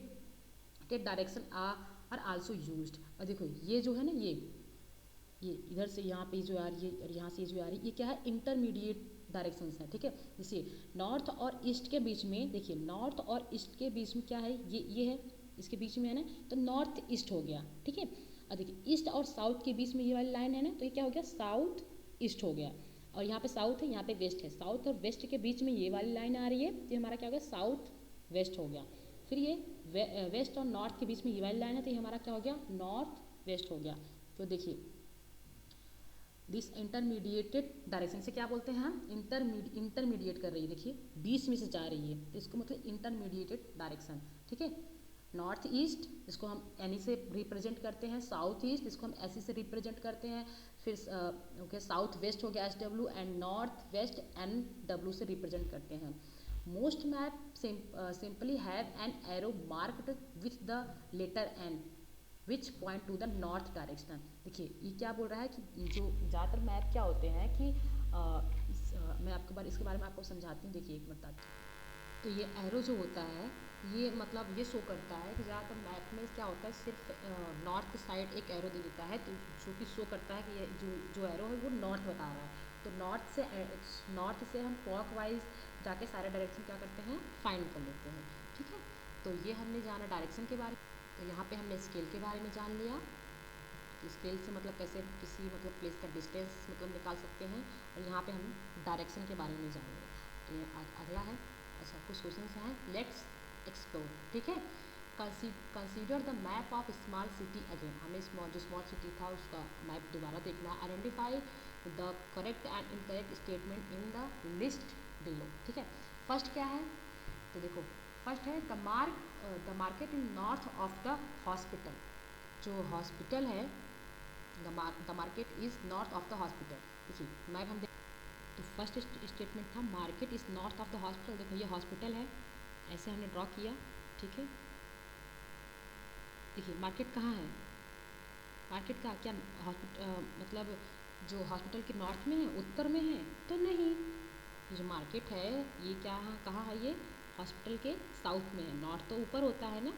direction are also used. और देखो ये जो है ना, ये इधर से यहाँ पे जो आ रही है और यहाँ से जो आ रही है, ये क्या है, इंटरमीडिएट डायरेक्शंस है। ठीक है, जैसे नॉर्थ और ईस्ट के बीच में, देखिए नॉर्थ और ईस्ट के बीच में क्या है, ये है, इसके बीच में है ना, तो नॉर्थ ईस्ट हो गया। ठीक है, और देखिए ईस्ट और साउथ के बीच में ये वाली लाइन है ना, तो ये क्या हो गया, साउथ ईस्ट हो गया। और यहाँ पे साउथ है, यहाँ पे वेस्ट है, साउथ और वेस्ट के बीच में ये वाली लाइन आ रही है, तो हमारा क्या हो गया, साउथ वेस्ट हो गया। फिर ये वेस्ट और नॉर्थ के बीच में ये वाली लाइन है, तो ये हमारा क्या हो गया, नॉर्थ वेस्ट हो गया। तो देखिए दिस इंटरमीडिएटेड डायरेक्शन से क्या बोलते हैं हम, इंटरमीडिएट कर रही है, देखिए बीच में से जा रही है, तो इसको मतलब इंटरमीडिएटेड डायरेक्शन, ठीक है। नॉर्थ ईस्ट इसको हम एनी से रिप्रेजेंट करते हैं, साउथ ईस्ट इसको हम एसी से रिप्रेजेंट करते हैं, फिर ओके साउथ वेस्ट हो गया S W, and north west N W से रिप्रेजेंट करते हैं। Most map simply have an arrow marked with the letter N which point to the north direction. देखिए ये क्या बोल रहा है कि जो ज़्यादातर मैप क्या होते हैं कि मैं आपको इसके बारे में आपको समझाती हूँ, देखिए एक बताती हूँ। तो ये एरो जो होता है ये मतलब ये शो करता है कि ज़्यादातर मैप में क्या होता है, सिर्फ नॉर्थ साइड एक एरो दे देता है, तो जो कि शो करता है कि ये जो एरो है वो नॉर्थ बता रहा है। तो नॉर्थ से हम क्लॉक वाइज जाके सारे डायरेक्शन क्या करते हैं, फाइंड कर लेते हैं, ठीक है। तो ये हमने जाना डायरेक्शन के बारे में। तो यहाँ पे हमने स्केल के बारे में जान लिया, स्केल से मतलब कैसे किसी मतलब प्लेस का डिस्टेंस मतलब निकाल सकते हैं, और यहाँ पे हम डायरेक्शन के बारे में जान लिया। तो ये अगला है, अच्छा कुछ क्वेश्चन हैं, लेट्स एक्सप्लोर, ठीक है। Consider the map of small city again, हमें जो स्मॉल सिटी था उसका मैप दोबारा देखना है। Identify the correct and incorrect statement in the list below, ठीक है। फर्स्ट क्या है, तो देखो फर्स्ट है the market in north of the hospital, जो हॉस्पिटल है the market is north of the hospital. देखिए मैप हम तो फर्स्ट स्टेटमेंट था market is north of the hospital, देखो ये हॉस्पिटल है, ऐसे हमने ड्रॉ किया, ठीक है। देखिए मार्केट कहाँ है, मार्केट का क्या हॉस्पिटल मतलब जो हॉस्पिटल के नॉर्थ में है, उत्तर में है, तो नहीं, जो मार्केट है ये क्या है, कहाँ है, ये हॉस्पिटल के साउथ में है। नॉर्थ तो ऊपर होता है ना,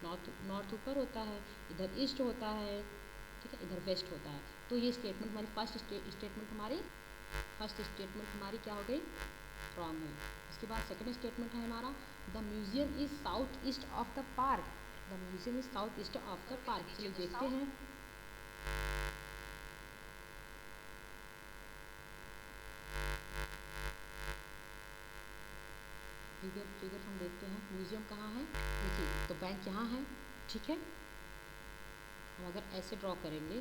नॉर्थ ऊपर होता है, इधर ईस्ट होता है, ठीक है, इधर वेस्ट होता है। तो ये स्टेटमेंट हमारी फर्स्ट स्टेटमेंट हमारी क्या हो गई, रॉन्ग है। इसके बाद सेकंड स्टेटमेंट है हमारा the museum is south east of the park, the museum is south east of the park. चलिए देखते हैं, फिगर हम देखते हैं म्यूजियम कहाँ है, देखिए तो बैंक यहाँ है, ठीक है। हम अगर ऐसे ड्रॉ करेंगे,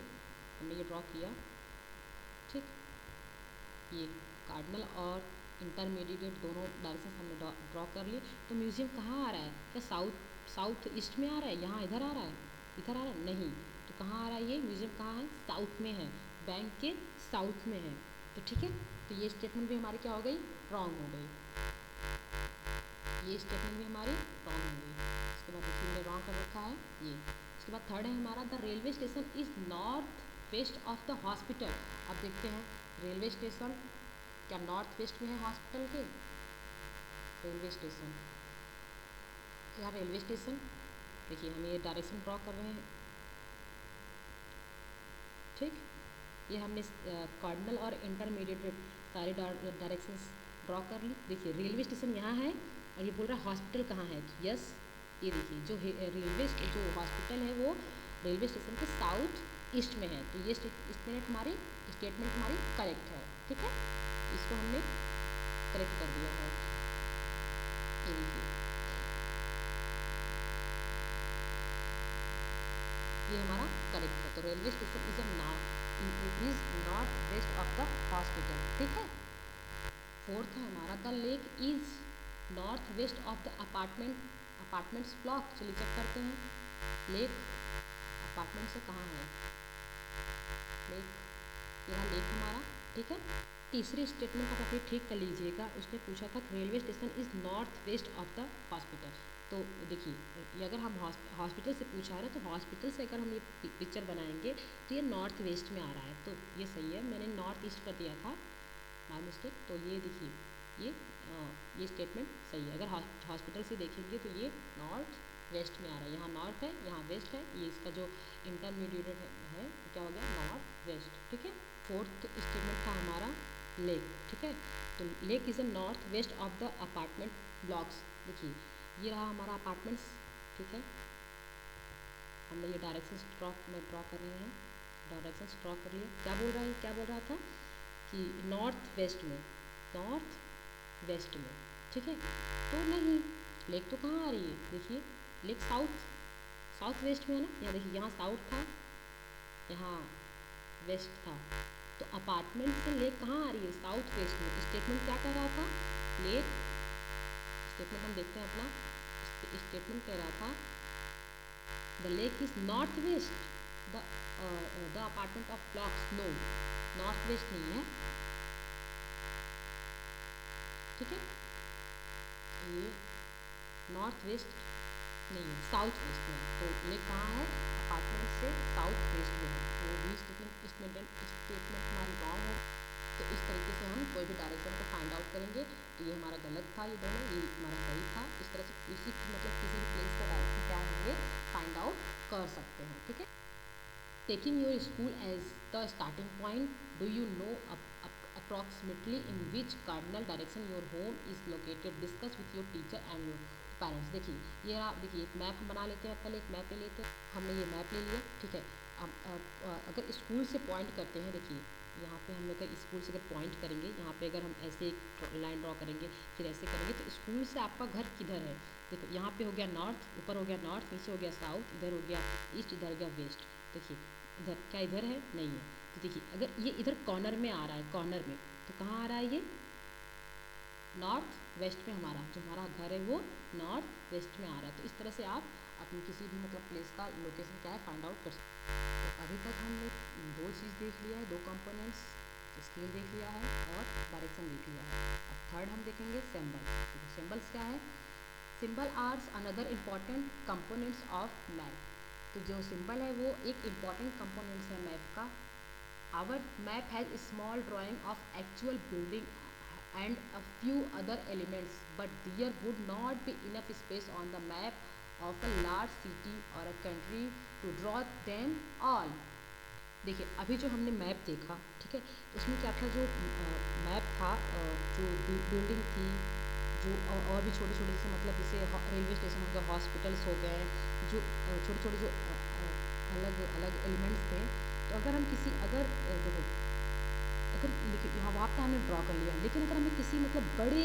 हमने ये ड्रॉ किया, ठीक, ये कार्डिनल और इंटरमीडिएट दोनों डायरेक्शन हमने ड्रॉ कर लिए। तो म्यूजियम कहाँ आ रहा है, क्या साउथ ईस्ट में आ रहा है, यहाँ इधर आ रहा है, इधर आ रहा है, नहीं, तो कहाँ आ रहा है, ये म्यूजियम कहाँ है, साउथ में है, बैंक के साउथ में है, तो ठीक है। तो ये स्टेटमेंट भी हमारी क्या हो गई, रॉन्ग हो गई, ये स्टेटमेंट भी हमारी रॉन्ग हो गई। इसके बाद देखिए हमने रॉन्ग कर रखा है ये। इसके बाद थर्ड है हमारा the railway station is north west of the hospital. अब देखते हैं रेलवे स्टेशन क्या नॉर्थ वेस्ट में है हॉस्पिटल के, रेलवे स्टेशन, क्या रेलवे स्टेशन, देखिए हम ये डायरेक्शन ड्रॉ कर रहे हैं, ठीक, ये हमने कार्डिनल और इंटरमीडिएट सारे डायरेक्शंस ड्रॉ कर ली। देखिए रेलवे स्टेशन यहाँ है और ये बोल रहा है हॉस्पिटल कहाँ है, यस ये देखिए जो जो हॉस्पिटल है वो रेलवे स्टेशन के साउथ ईस्ट में है, तो ये स्टेटमेंट हमारी करेक्ट है, ठीक है, इसको हमने करेक्ट कर दिया है। ये देखिए ये हमारा करेक्ट है, तो railway station is north waste of the hospital, ठीक है। फोर्थ है हमारा the lake is north waste of the apartments block. चलिए चेक करते हैं, लेक अपार्टमेंट से कहाँ है, लेक, यहाँ लेक हमारा, ठीक है। तीसरी स्टेटमेंट आप अपनी ठीक कर लीजिएगा, उसने पूछा था railway station is north west of the hospital, तो देखिए अगर हम हॉस्पिटल से पूछा है ना, तो हॉस्पिटल से अगर हम ये पिक्चर बनाएंगे तो ये नॉर्थ वेस्ट में आ रहा है, तो ये सही है, मैंने नॉर्थ ईस्ट कर दिया था, माय मिस्टेक। तो ये देखिए ये स्टेटमेंट सही है, अगर हॉस्पिटल से देखेंगे तो ये नॉर्थ वेस्ट में आ रहा है, यहाँ नॉर्थ है यहाँ वेस्ट है, ये इसका जो इंटरमीडिएट है क्या हो गया, नॉर्थ वेस्ट, ठीक है। फोर्थ स्टेटमेंट था हमारा लेक, ठीक है, तो lake is a north west of the apartment blocks. देखिए ये रहा हमारा अपार्टमेंट्स, ठीक है, हमने ये डायरेक्शंस ड्रॉ कर रहे हैं, डायरेक्शंस ड्रॉ कर लिए। क्या बोल रहा था कि नॉर्थ वेस्ट में, ठीक है, तो नहीं, लेक तो कहाँ आ रही है, देखिए लेक साउथ वेस्ट में है ना, यहाँ देखिए यहाँ साउथ था यहाँ वेस्ट था, तो अपार्टमेंट से लेक कहाँ आ रही है, साउथ वेस्ट में। स्टेटमेंट क्या कह रहा था, लेक, स्टेटमेंट हम देखते हैं अपना, स्टेटमेंट कह रहा था the lake is north west, the apartment of blocks, no north west नहीं है, ठीक है, ये नॉर्थ वेस्ट नहीं है, साउथ वेस्ट में। तो लेक कहाँ है, अपार्टमेंट से साउथ वेस्ट में है। तो भी स्टेटमेंट हमारी रॉन्ग है। तो इस तरीके से हम कोई भी डायरेक्शन को फाइंड आउट करेंगे। तो ये हमारा गलत था, ये दोनों, ये हमारा सही था। इस तरह से इसी मतलब किसी भी प्लेस का डायरेक्शन क्या होंगे फाइंड आउट कर सकते हैं, ठीक है। Taking your school as the starting point, do you know approximately in which cardinal direction your home is located, discuss with your teacher and your parents. देखिए ये देखिए एक मैप हम बना लेते हैं, पहले एक मैप ले लेते हैं, हमने ये मैप ले लिया, ठीक है। अब अगर स्कूल से पॉइंट करते हैं, देखिए यहाँ पे हम अगर स्कूल से अगर पॉइंट करेंगे, यहाँ पे अगर हम ऐसे एक लाइन ड्रॉ करेंगे, फिर ऐसे करेंगे, तो स्कूल से आपका घर किधर है, देखो यहाँ पे हो गया नॉर्थ, ऊपर हो गया नॉर्थ, नीचे हो गया साउथ, इधर हो गया ईस्ट, इधर हो गया वेस्ट। देखिए इधर क्या इधर है, नहीं है। तो देखिए अगर ये इधर कॉर्नर में आ रहा है, कॉर्नर में, तो कहाँ आ रहा है ये, नॉर्थ वेस्ट में। हमारा जो हमारा घर है वो नॉर्थ वेस्ट में आ रहा है। तो इस तरह से आप अपनी किसी भी मतलब प्लेस का लोकेशन क्या है फाइंड आउट कर सकते हैं। तो अभी तक हमने दो चीज़ देख लिया है, दो कंपोनेंट्स, स्केल देख लिया है और डायरेक्शन देख लिया है। अब थर्ड हम देखेंगे सिंबल। तो सिंबल्स क्या है, symbol are another important components of map. तो जो सिंबल है वो एक इम्पॉर्टेंट कंपोनेंट्स है मैप का। Our map has small drawing of actual building and a few other elements, but there would not be enough space on the map of a large city or a country to draw them all। देखिए अभी जो हमने map देखा, ठीक है, उसमें क्या था, जो मैप था, जो बिल्डिंग थी, जो और भी छोटे छोटे जैसे मतलब जैसे रेलवे स्टेशन हो गया, हॉस्पिटल्स हो गए, जो छोटे छोटे जो अलग अलग एलिमेंट्स थे। तो अगर हम किसी अगर देखो अगर देखिए यहाँ वहाँ पे हमने ड्रॉ कर लिया, लेकिन अगर हमें किसी मतलब बड़े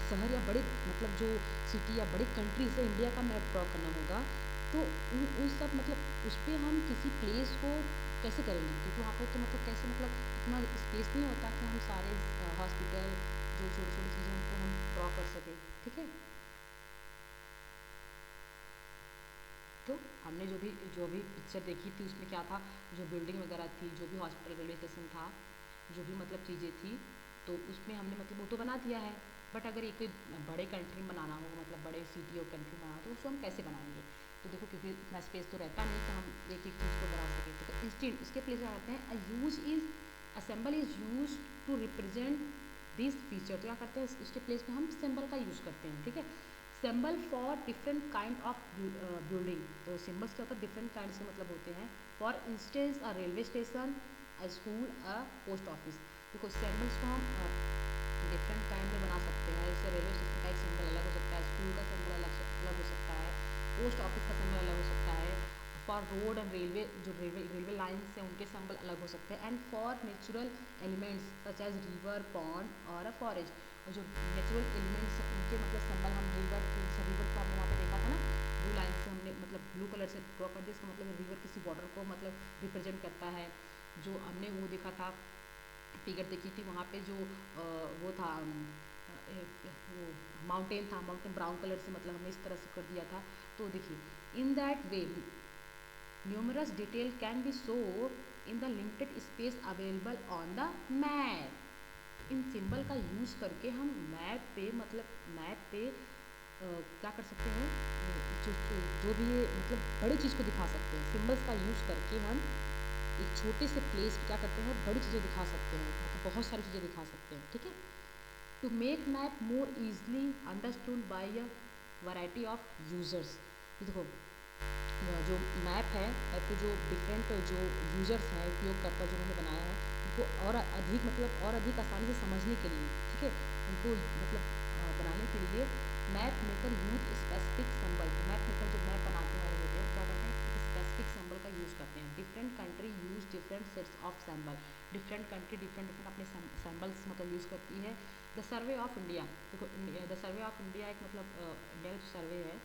शहर या बड़े मतलब जो सिटी या बड़े कंट्री से इंडिया का मैप ड्रॉ करना होगा, तो उन सब मतलब उस पर हम किसी प्लेस को कैसे करेंगे, क्योंकि वहाँ पे तो मतलब कैसे मतलब इतना स्पेस नहीं होता कि हम सारे हॉस्पिटल जो छोटी छोटी चीज़ें उनको हम ड्रॉ कर सकें, ठीक है। तो हमने जो भी पिक्चर देखी थी उसमें क्या था, जो बिल्डिंग वगैरह थी, जो भी हॉस्पिटल, रेलवे स्टेशन था, जो भी मतलब चीज़ें थी, तो उसमें हमने मतलब वो तो बना दिया है। बट अगर एक बड़े कंट्री में बनाना हो, मतलब बड़े सिटी और कंट्री बनाना हो, तो उसको हम कैसे बनाएंगे। तो देखो क्योंकि इतना स्पेस तो रहता नहीं कि हम एक एक चीज़ को बना सकें। तो इंस्टेंट इसके प्लेस में आते हैं, a symbol is use to represent this feature. तो क्या करते हैं, इसके प्लेस में हम सिंबल का यूज़ करते हैं, ठीक है। Symbol for different kind of building. तो सिंबल्स क्या होता है, डिफरेंट काइंड से मतलब होते हैं। For instance a railway station, a school, a post office. देखो सिंबल्स को हम डिफरेंट काइंड में बना सकते हैं। जैसे रेलवे स्टेशन का एक सिंबल अलग हो सकता है, स्कूल का सिंबल अलग हो सकता है, पोस्ट ऑफिस का सिंबल अलग हो सकता है। फॉर रोड एंड रेलवे, जो रेलवे लाइन्स हैं उनके सिंबल अलग हो सकते हैं। And for natural elements such as river, pond or a forest. और जो नेचुरल एलिमेंट्स उनके मतलब सिंबल हम रिवर को हमने वहाँ पे देखा था ना, ब्लू लाइन से हमने मतलब ब्लू कलर से ड्रॉ कर दिया, इसका मतलब रिवर किसी बॉर्डर को मतलब रिप्रेजेंट करता है। जो हमने वो देखा था, फिगर देखी थी, वहाँ पे जो वो था वो माउंटेन था, माउंटेन ब्राउन कलर से मतलब हमने इस तरह से कर दिया था। तो देखिए in that way numerous detail can be show in the limited space available on the map. In symbol का यूज़ करके हम मैप पे मतलब मैप पे क्या कर सकते हैं, जो भी ये मतलब बड़ी चीज़ को दिखा सकते हैं। सिंबल्स का यूज़ करके हम एक छोटे से प्लेस क्या करते हैं, बड़ी चीज़ें दिखा सकते हैं, मतलब बहुत सारी चीज़ें दिखा सकते हैं, ठीक है। To make map more easily understood by a variety of users. देखो जो मैप है, मैप के जो डिफरेंट जो यूजर्स हैं, उपयोगकर्ता जो उन्होंने बनाया है, उनको और अधिक मतलब और अधिक आसानी से समझने के लिए, ठीक है, उनको मतलब बनाने के लिए map maker use specific symbol. Map maker जो मैप बनाते हैं होते हैं क्या करते हैं, एक स्पेसिफिक सिंबल का यूज़ करते हैं। Different country use different sets of symbol. Different country different अपने सिंबल्स मतलब यूज़ करती है। द सर्वे ऑफ इंडिया, देखो द सर्वे ऑफ इंडिया एक मतलब इंडिया का जो सर्वे है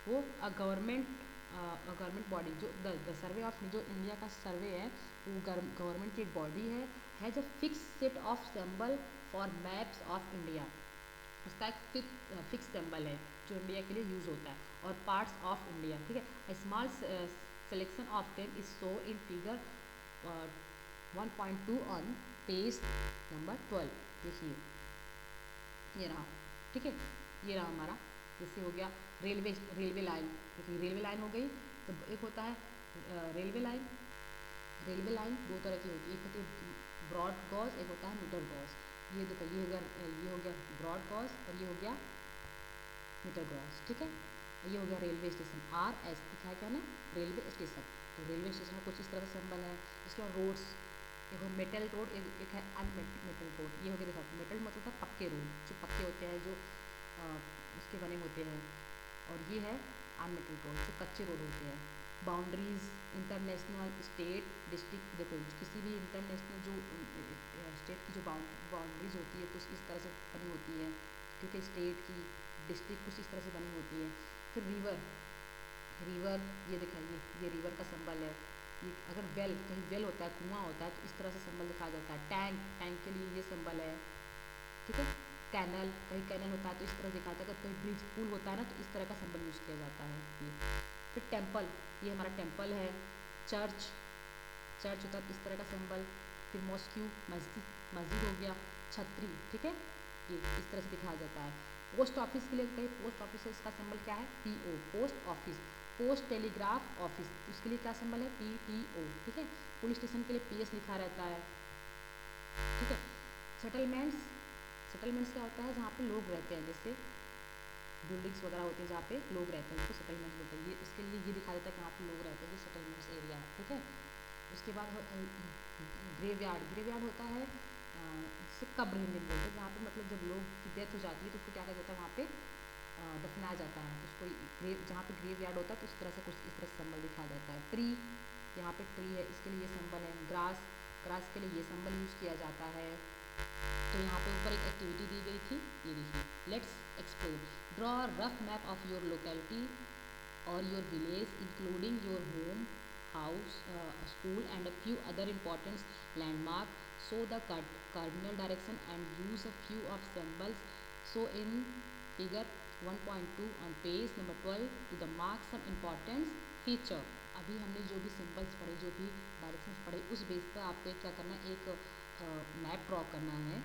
वो गवर्नमेंट बॉडी, जो द सर्वे ऑफ जो इंडिया का सर्वे है वो गवर्नमेंट की एक बॉडी है। Has a fix set of symbol for maps of India. उसका एक फिक्स सिंबल है जो इंडिया के लिए यूज़ होता है, और पार्ट्स ऑफ इंडिया, ठीक है। Small selection of them is show in figure 1.2 on page number 12। देखिए ये रहा, ठीक है, ये रहा हमारा। जैसे हो गया रेलवे लाइन, देखिए रेलवे लाइन हो गई। तो एक होता है रेलवे लाइन। रेलवे लाइन दो तरह की होती है, एक होती है ब्रॉड गॉज, एक होता है मीटर गॉज। ये देखो ये हो गया ब्रॉड गॉज और ये हो गया मीटर गॉज, ठीक है। ये हो गया रेलवे स्टेशन, RS लिखा है क्या ना, रेलवे स्टेशन। तो रेलवे स्टेशन में कुछ इस तरह का सिंबल है। इसके बाद रोड्स, एक मेटल रोड, एक है अनमेटल रोड। ये हो गया, देखो मेटल मतलब था पक्के रोड, जो पक्के होते हैं, जो उसके बने होते हैं। और ये है अनमेटल रोड, जो कच्चे रोड होते हैं। बाउंड्रीज, इंटरनेशनल, स्टेट, डिस्ट्रिक्ट, देखो किसी भी इंटरनेशनल जो स्टेट की जो बाउंड्रीज होती है कुछ इस तरह से बनी होती है, ठीक है। स्टेट की, डिस्ट्रिक्ट कुछ इस तरह से बनी होती है। फिर रिवर, रिवर ये दिखाइए, ये रिवर का सिंबल है। ये अगर वेल, कहीं वेल होता है, कुआं होता है, तो इस तरह से सिंबल दिखाया जाता है। टैंक, टैंक के लिए ये सिंबल है, ठीक है। कैनल, कहीं कैनल होता है तो इस तरह दिखाता है। अगर कोई ब्रिज पुल होता है ना, तो इस तरह का सिंबल यूज़ किया जाता है। ये फिर टेम्पल, ये हमारा टेम्पल है। चर्च, चर्च होता है इस तरह का सिंबल। फिर मॉस्क्यू, मस्जिद, मस्जिद हो गया। छतरी, ठीक है, ये इस तरह से दिखाया जाता है। पोस्ट ऑफिस के लिए कहीं पोस्ट ऑफिस है, इसका सिंबल क्या है, PO, post office. Post telegraph office, उसके लिए क्या सिंबल है, PTO, ठीक है। पुलिस स्टेशन के लिए PS लिखा रहता है, ठीक है। सेटलमेंट्स, सेटलमेंट्स क्या होता है, जहाँ पे लोग रहते हैं, जैसे बिल्डिंग्स वगैरह होती है जहाँ पे लोग रहते हैं, उसको सेटलमेंट्स बोलते हैं। ये इसके लिए ये दिखा देता है कि यहाँ पे लोग रहते हैं, ये सेटलमेंट्स एरिया है, ठीक है। उसके बाद ग्रेवयार्ड, ग्रेवयार्ड होता है जिसे कब्र हिंदी में बोलते हैं, जहाँ पे मतलब जब लोग की डेथ हो जाती है तो उसको क्या कहा जाता है, वहाँ पे दफनाया जाता है। तो उसको ग्रेव, जहाँ पे ग्रेवयार्ड होता है तो इस तरह से कुछ इस तरह से सिंबल दिखाया जाता है। ट्री, यहाँ पे ट्री है, इसके लिए ये सिंबल है। ग्रास, ग्रास के लिए ये सिंबल यूज़ किया जाता है। तो यहाँ पे ऊपर एक एक्टिविटी दी गई थी, ये देखिए, let's explore, draw a rough map of your locality और your village including your home, house, school and a few other important landmark. Show the cardinal direction and use a few of symbols so in figure 1.2 on page number 12 to the mark some important feature. अभी हमने जो भी symbols पढ़े, जो भी directions पढ़े, उस base पर आपको एक क्या करना है, एक मैप ड्रॉ करना है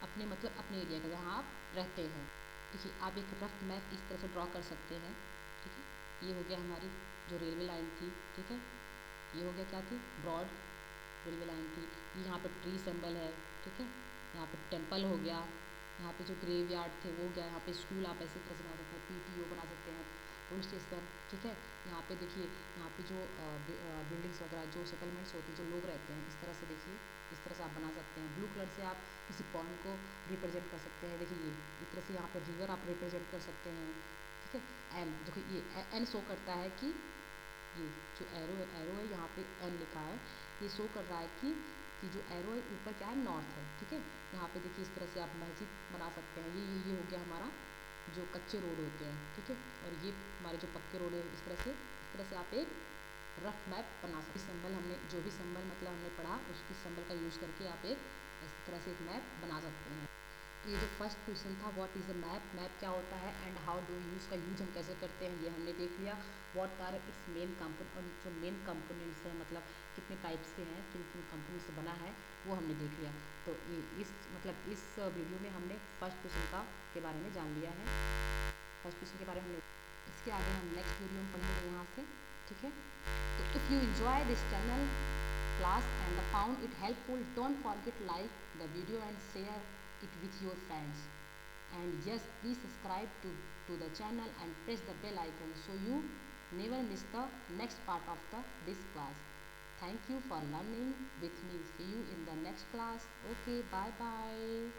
अपने, मतलब अपने एरिया का जहाँ आप रहते हैं। देखिए आप एक रफ मैप इस तरह से ड्रॉ कर सकते हैं, ठीक है। ये हो गया हमारी जो रेलवे लाइन थी, ठीक है। ये हो गया क्या थी, ब्रॉड रेलवे लाइन थी। ये यहाँ पे ट्री सिंबल है, ठीक है। यहाँ पे टेम्पल हो गया, यहाँ पे जो ग्रेव यार्ड थे वो हो गया। यहाँ पे स्कूल आप ऐसे तरह से बना सकते हैं, PTO बना सकते हैं, पुलिस स्टेशन, ठीक है। यहाँ पे देखिए, यहाँ पे जो बिल्डिंग्स वगैरह, जो सेटलमेंट्स होती है, जो लोग रहते हैं, इस तरह से देखिए, इस तरह से आप बना सकते हैं। ब्लू कलर से आप किसी पॉइंट को रिप्रेजेंट कर सकते हैं। देखिए ये इस तरह से यहाँ पर रिवर आप रिप्रेजेंट कर सकते हैं, ठीक है। एन, देखिए ये N शो करता है कि ये जो एरो है यहाँ पे N लिखा है, ये शो कर रहा है कि जो एरो है ऊपर क्या है, नॉर्थ है, ठीक है। यहाँ पे देखिए इस तरह से आप मस्जिद बना सकते हैं। ये हो गया हमारा जो कच्चे रोड होते हैं, ठीक है। और ये हमारे जो पक्के रोड है, इस तरह से आप एक रफ मैप बना सकते हैं। सिंबल हमने जो भी सिंबल मतलब हमने पढ़ा, उसकी सिंबल का यूज़ करके आप एक इस तरह से एक मैप बना सकते हैं। तो ये जो फर्स्ट क्वेश्चन था, what is a map, map क्या होता है, एंड हाउ डू यूज़, का यूज हम कैसे करते हैं, ये हमने देख लिया। What are its main component, और जो मेन कंपोनेंट्स हैं, मतलब कितने टाइप्स के हैं, किन किन कंपोनेंट से बना है, वो हमने देख लिया। तो ये इस वीडियो में हमने फर्स्ट क्वेश्चन के बारे में जान लिया है। फर्स्ट क्वेश्चन के बारे में इसके आगे हम नेक्स्ट वीडियो में पढ़ेंगे यहाँ से, ठीक है। तो if you enjoy this channel class and found it helpful, don't forget like the video and share it with your friends. And yes, please subscribe to the channel and press the bell icon so you never miss the next part of this class. Thank you for learning with me. See you in the next class. Okay, bye bye.